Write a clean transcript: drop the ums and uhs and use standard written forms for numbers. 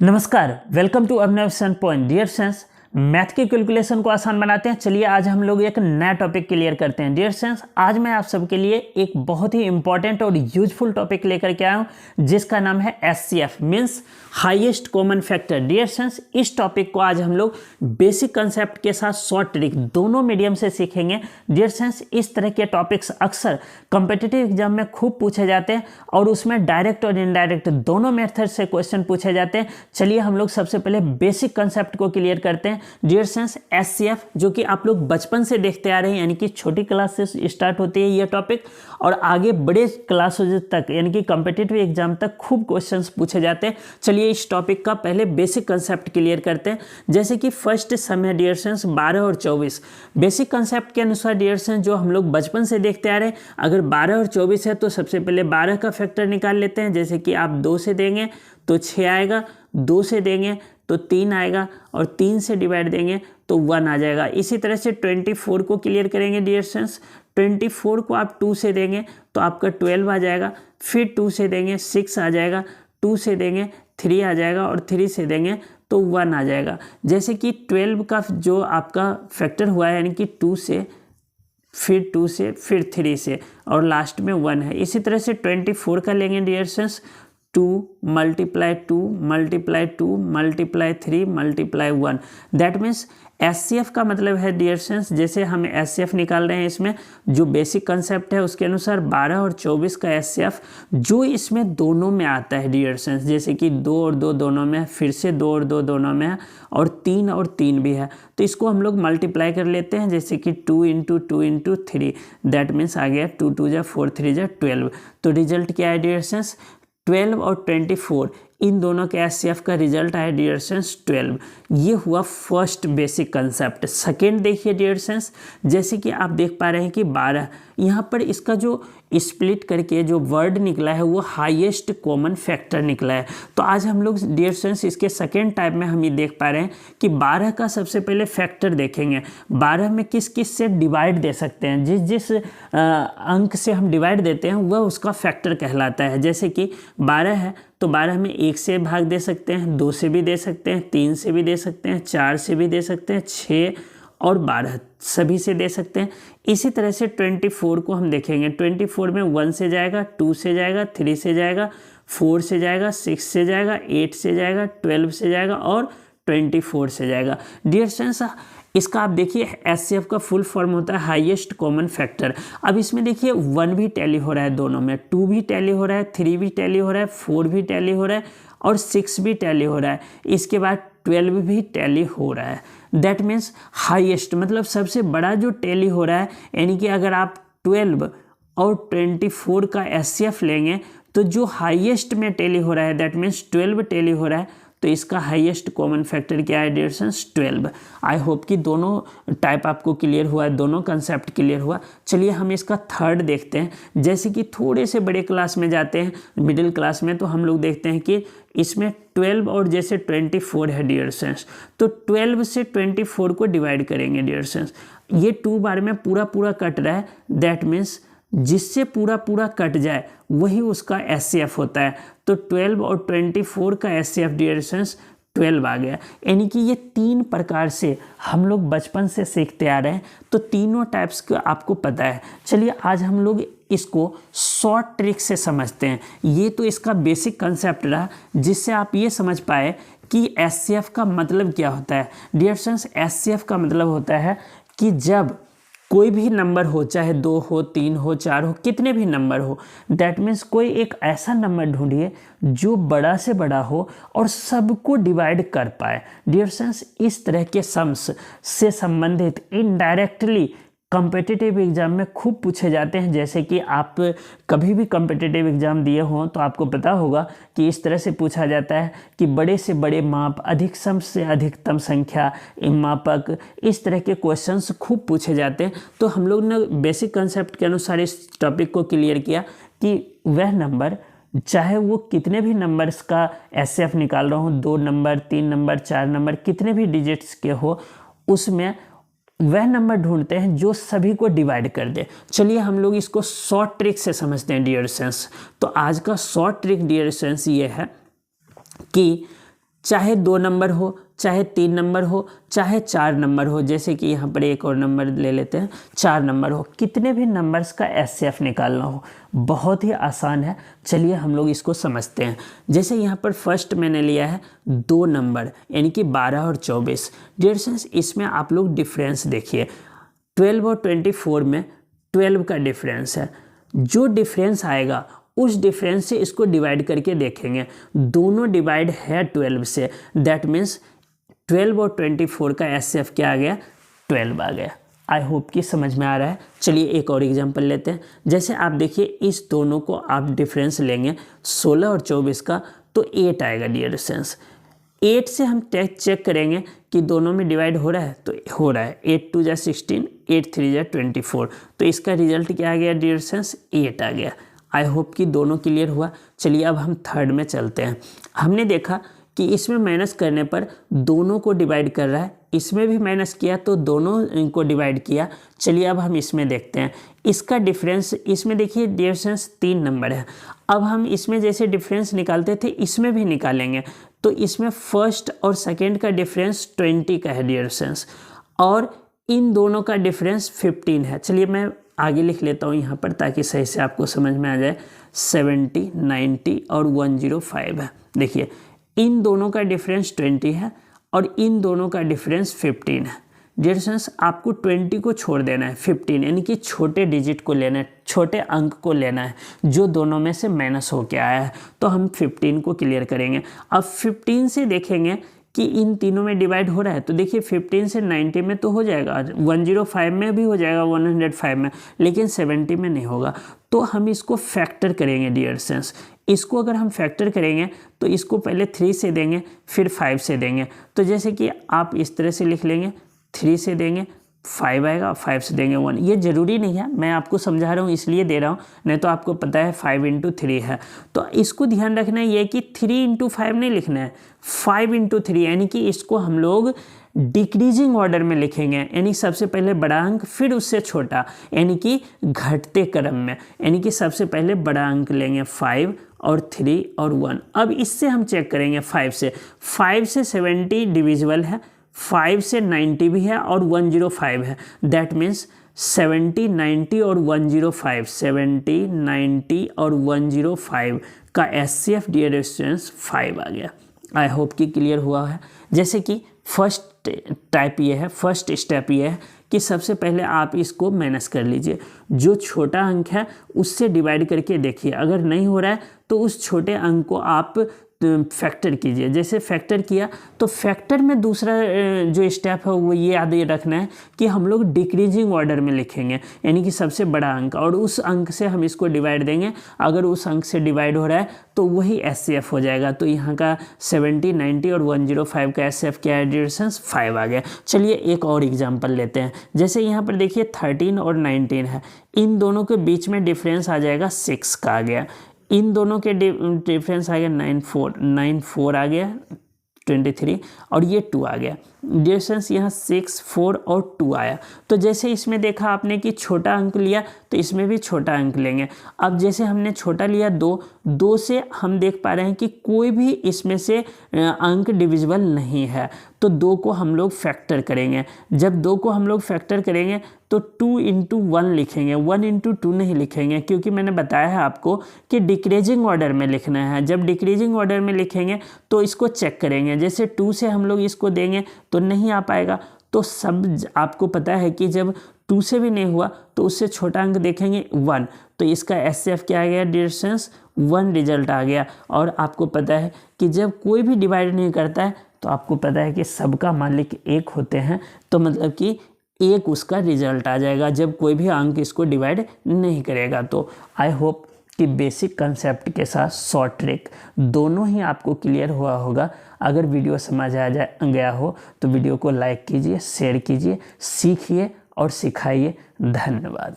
नमस्कार, welcome to Abhinav sun point. Dear friends, math के calculation को आसान बनाते हैं। चलिए आज हम लोग एक नया टॉपिक क्लियर करते हैं। डियर फ्रेंड्स, आज मैं आप सबके लिए एक बहुत ही इंपॉर्टेंट और यूजफुल टॉपिक लेकर के आया हूं जिसका नाम है HCF means highest common factor. Dear friends, इस टॉपिक को आज हम लोग बेसिक कंसेप्ट के साथ शॉर्ट ट्रिक दोनों मीडियम से सीखेंगे। डियर फ्रेंड्स, इस तरह के टॉपिक्स अक्सर कॉम्पिटिटिव एग्जाम में खूब पूछे जाते हैं और उसमें डायरेक्ट और इनडायरेक्ट दोनों मेथड से क्वेश्चन पूछे जाते हैं। चलिए हम लोग सबसे पहले बेसिक कंसेप्ट को क्लियर करते हैं। डियर फ्रेंड्स, एचसीएफ जो कि आप लोग बचपन से देखते आ रहे हैं, यानी कि छोटी क्लास से स्टार्ट होती है ये टॉपिक और आगे बड़े क्लासेज तक यानी कि कॉम्पिटिटिव एग्जाम तक खूब क्वेश्चंस पूछे जाते हैं। चलिए इस टॉपिक का पहले बेसिक कंसेप्ट क्लियर करते हैं। जैसे कि फर्स्ट सम है डियर फ्रेंड्स 12 और 24। बेसिक कंसेप्ट के अनुसार डियर फ्रेंड्स जो हम लोग बचपन से देखते आ रहे हैं, अगर 12 और 24 है तो सबसे पहले 12 का फैक्टर निकाल लेते हैं। जैसे कि आप 2 से देंगे तो 6 आएगा, 2 से देंगे तो 3 आएगा और 3 से डिवाइड देंगे तो 1 आ जाएगा। इसी तरह से 24 को क्लियर करेंगे डियर फ्रेंड्स। 24 को आप 2 से देंगे तो आपका 12 आ जाएगा, फिर 2 से देंगे 6 आ जाएगा, 2 से देंगे 3 आ जाएगा और 3 से देंगे तो 1 आ जाएगा। जैसे कि 12 का जो आपका फैक्टर हुआ है यानी कि 2 से, फिर 2 से, फिर 3 से और लास्ट में 1 है। इसी तरह से 24 का लेंगे dear friends 2 multiply 2 multiply 2 multiply 3 multiply 1। That means HCF का मतलब है डियर फ्रेंड्स, जैसे हम एचसीएफ निकाल रहे हैं इसमें जो बेसिक कंसेप्ट है उसके अनुसार 12 और 24 का एचसीएफ जो इसमें दोनों में आता है डियर फ्रेंड्स। जैसे कि 2 और 2 दोनों में है, फिर से 2 और 2 दोनों में है और 3 भी है, तो इसको हम लोग मल्टीप्लाई कर लेते हैं। जैसे कि 2 इंटू 2 इंटू 3, दैट मीन्स आ गया 2 2 जा 4 3 जा 12। तो रिजल्ट क्या है डियर फ्रेंड्स, 12 और 24 इन दोनों के एचसीएफ का रिजल्ट आया डियर फ्रेंड्स 12। ये हुआ फर्स्ट बेसिक कंसेप्ट। सेकेंड देखिए डियर फ्रेंड्स, जैसे कि आप देख पा रहे हैं कि 12 यहाँ पर इसका जो स्प्लिट करके जो वर्ड निकला है वो हाईएस्ट कॉमन फैक्टर निकला है। तो आज हम लोग डियर फ्रेंड्स इसके सेकेंड टाइप में हम ये देख पा रहे हैं कि 12 का सबसे पहले फैक्टर देखेंगे। 12 में किस किस से डिवाइड दे सकते हैं, जिस जिस अंक से हम डिवाइड देते हैं वह उसका फैक्टर कहलाता है। जैसे कि 12 है तो 12 में 1 से भाग दे सकते हैं, 2 से भी दे सकते हैं, 3 से भी दे सकते हैं, 4 से भी दे सकते हैं, 6 और 12 सभी से दे सकते हैं। इसी तरह से 24 को हम देखेंगे। 24 में 1 से जाएगा, 2 से जाएगा, 3 से जाएगा, 4 से जाएगा, 6 से जाएगा, 8 से जाएगा, 12 से जाएगा और 24 से जाएगा। डियर फ्रेंड्स, इसका आप देखिए एचसीएफ का फुल फॉर्म होता है हाईएस्ट कॉमन फैक्टर। अब इसमें देखिए 1 भी टैली हो रहा है दोनों में, 2 भी टैली हो रहा है, 3 भी टैली हो रहा है, 4 भी टैली हो रहा है और 6 भी टैली हो रहा है। इसके बाद 12 भी टैली हो रहा है। दैट मीन्स हाईएस्ट मतलब सबसे बड़ा जो टैली हो रहा है, यानी कि अगर आप 12 और 24 का एचसीएफ लेंगे तो जो हाईएस्ट में टैली हो रहा है दैट मीन्स 12 टैली हो रहा है, तो इसका हाईएस्ट कॉमन फैक्टर क्या है डियर फ्रेंड्स 12। आई होप कि दोनों टाइप आपको क्लियर हुआ है, दोनों कंसेप्ट क्लियर हुआ। चलिए हम इसका थर्ड देखते हैं। जैसे कि थोड़े से बड़े क्लास में जाते हैं, मिडिल क्लास में, तो हम लोग देखते हैं कि इसमें 12 और जैसे 24 है डियर फ्रेंड्स, तो 12 से 24 को डिवाइड करेंगे डियर फ्रेंड्स। ये 2 बार में पूरा पूरा कट रहा है, दैट मीन्स जिससे पूरा पूरा कट जाए वही उसका एचसीएफ होता है। तो 12 और 24 का एचसीएफ डियर फ्रेंड्स 12 आ गया। यानी कि ये 3 प्रकार से हम लोग बचपन से सीखते आ रहे हैं, तो तीनों टाइप्स का आपको पता है। चलिए आज हम लोग इसको शॉर्ट ट्रिक से समझते हैं। ये तो इसका बेसिक कंसेप्ट रहा जिससे आप ये समझ पाए कि एचसीएफ का मतलब क्या होता है। डियर फ्रेंड्स, एचसीएफ का मतलब होता है कि जब कोई भी नंबर हो, चाहे 2 हो, 3 हो, 4 हो, कितने भी नंबर हो, दैट मीन्स कोई एक ऐसा नंबर ढूंढिए जो बड़ा से बड़ा हो और सबको डिवाइड कर पाए। डियर फ्रेंड्स, इस तरह के सम्स से संबंधित इनडायरेक्टली कॉम्पिटिटिव एग्जाम में खूब पूछे जाते हैं। जैसे कि आप कभी भी कॉम्पिटिटिव एग्जाम दिए हों तो आपको पता होगा कि इस तरह से पूछा जाता है कि बड़े से बड़े माप, अधिकतम से अधिकतम संख्या, मापक, इस तरह के क्वेश्चंस खूब पूछे जाते हैं। तो हम लोग ने बेसिक कंसेप्ट के अनुसार इस टॉपिक को क्लियर किया कि वह नंबर चाहे वो कितने भी नंबर्स का एचसीएफ निकाल रहा हूँ, 2 नंबर, 3 नंबर, 4 नंबर, कितने भी डिजिट्स के हो, उसमें वह नंबर ढूंढते हैं जो सभी को डिवाइड कर दे। चलिए हम लोग इसको शॉर्ट ट्रिक से समझते हैं डियर फ्रेंड्स। तो आज का शॉर्ट ट्रिक डियर फ्रेंड्स ये है कि चाहे 2 नंबर हो, चाहे 3 नंबर हो, चाहे 4 नंबर हो, जैसे कि यहाँ पर एक और नंबर ले लेते हैं, 4 नंबर हो, कितने भी नंबर्स का एचसीएफ निकालना हो, बहुत ही आसान है। चलिए हम लोग इसको समझते हैं। जैसे यहाँ पर फर्स्ट मैंने लिया है 2 नंबर, यानी कि 12 और 24। डियर फ्रेंड्स, इसमें आप लोग डिफरेंस देखिए, 12 और 24 में 12 का डिफरेंस है। जो डिफरेंस आएगा उस डिफरेंस से इसको डिवाइड करके देखेंगे, दोनों डिवाइड है 12 से, दैट मीन्स 12 और 24 का एचसीएफ क्या आ गया, 12 आ गया। आई होप कि समझ में आ रहा है। चलिए एक और एग्जांपल लेते हैं। जैसे आप देखिए, इस दोनों को आप डिफरेंस लेंगे 16 और 24 का, तो 8 आएगा डियर फ्रेंड्स। 8 से हम चेक करेंगे कि दोनों में डिवाइड हो रहा है, तो हो रहा है। 8 2 जा 16, 8 3 जा 24, तो इसका रिजल्ट क्या आ गया डियर फ्रेंड्स, 8 आ गया। आई होप कि दोनों क्लियर हुआ। चलिए अब हम थर्ड में चलते हैं। हमने देखा कि इसमें माइनस करने पर दोनों को डिवाइड कर रहा है, इसमें भी माइनस किया तो दोनों को डिवाइड किया। चलिए अब हम इसमें देखते हैं। इसका डिफरेंस, इसमें देखिए डियर फ्रेंड्स 3 नंबर है। अब हम इसमें जैसे डिफरेंस निकालते थे इसमें भी निकालेंगे, तो इसमें फर्स्ट और सेकेंड का डिफरेंस 20 का है डियर फ्रेंड्स, और इन दोनों का डिफरेंस 15 है। चलिए मैं आगे लिख लेता हूँ यहाँ पर ताकि सही से आपको समझ में आ जाए। 70, 90 और 105 है। देखिए इन दोनों का डिफरेंस 20 है और इन दोनों का डिफरेंस 15 है। डियर फ्रेंड्स, आपको 20 को छोड़ देना है, 15 यानी कि छोटे डिजिट को लेना है, छोटे अंक को लेना है जो दोनों में से माइनस होके आया है। तो हम 15 को क्लियर करेंगे। अब 15 से देखेंगे कि इन तीनों में डिवाइड हो रहा है, तो देखिए 15 से 90 में तो हो जाएगा, 105 में भी हो जाएगा, 105 में, लेकिन 70 में नहीं होगा। तो हम इसको फैक्टर करेंगे डियर फ्रेंड्स। इसको अगर हम फैक्टर करेंगे तो इसको पहले 3 से देंगे, फिर 5 से देंगे। तो जैसे कि आप इस तरह से लिख लेंगे, 3 से देंगे 5 आएगा, 5 से देंगे 1। ये ज़रूरी नहीं है, मैं आपको समझा रहा हूँ इसलिए दे रहा हूँ, नहीं तो आपको पता है 5 × 3 है। तो इसको ध्यान रखना है ये कि 3 × 5 नहीं लिखना है, 5 × 3, यानी कि इसको हम लोग डिक्रीजिंग ऑर्डर में लिखेंगे, यानी सबसे पहले बड़ा अंक फिर उससे छोटा, यानी कि घटते क्रम में, यानी कि सबसे पहले बड़ा अंक लेंगे 5 और 3 और 1। अब इससे हम चेक करेंगे 5 से 70 डिविजिबल है, 5 से 90 भी है और 105 है। दैट मीन्स 70, 90 और 105, 70, 90 और 105 का एचसीएफ डियर स्टूडेंट्स 5 आ गया। आई होप कि क्लियर हुआ है। जैसे कि फर्स्ट टाइप ये है, फर्स्ट स्टेप ये है कि सबसे पहले आप इसको माइनस कर लीजिए, जो छोटा अंक है उससे डिवाइड करके देखिए, अगर नहीं हो रहा है तो उस छोटे अंक को आप फैक्टर कीजिए। जैसे फैक्टर किया तो फैक्टर में दूसरा जो स्टेप है वो ये याद रखना है कि हम लोग डिक्रीजिंग ऑर्डर में लिखेंगे, यानी कि सबसे बड़ा अंक और उस अंक से हम इसको डिवाइड देंगे। अगर उस अंक से डिवाइड हो रहा है तो वही एचसीएफ हो जाएगा। तो यहाँ का 70, 90 और 105 का एचसीएफ क्या है डियर फ्रेंड्स, 5 आ गया। चलिए एक और एग्जाम्पल लेते हैं। जैसे यहाँ पर देखिए 13 और 19 है, इन दोनों के बीच में डिफरेंस आ जाएगा 6 का आ गया। इन दोनों के डिफरेंस आ गया 9 आ गया 23 और ये 2 आ गया। डिफरेंस यहाँ 6, 4 और 2 आया। तो जैसे इसमें देखा आपने कि छोटा अंक लिया तो इसमें भी छोटा अंक लेंगे। अब जैसे हमने छोटा लिया 2 से हम देख पा रहे हैं कि कोई भी इसमें से अंक डिविजिबल नहीं है, तो 2 को हम लोग फैक्टर करेंगे। जब 2 को हम लोग फैक्टर करेंगे तो 2 × 1 लिखेंगे, 1 × 2 नहीं लिखेंगे, क्योंकि मैंने बताया है आपको कि डिक्रीजिंग ऑर्डर में लिखना है। जब डिक्रीजिंग ऑर्डर में लिखेंगे तो इसको चेक करेंगे। जैसे 2 से हम लोग इसको देंगे तो नहीं आ पाएगा, तो सब आपको पता है कि जब 2 से भी नहीं हुआ तो उससे छोटा अंक देखेंगे 1, तो इसका एचसीएफ क्या आ गया डियर फ्रेंड्स, 1 रिजल्ट आ गया। और आपको पता है कि जब कोई भी डिवाइड नहीं करता है तो आपको पता है कि सबका मालिक 1 होते हैं, तो मतलब कि 1 उसका रिजल्ट आ जाएगा जब कोई भी अंक इसको डिवाइड नहीं करेगा। तो आई होप कि बेसिक कंसेप्ट के साथ शॉर्ट ट्रिक दोनों ही आपको क्लियर हुआ होगा। अगर वीडियो समझ आ गया हो तो वीडियो को लाइक कीजिए, शेयर कीजिए, सीखिए और सिखाइए। धन्यवाद।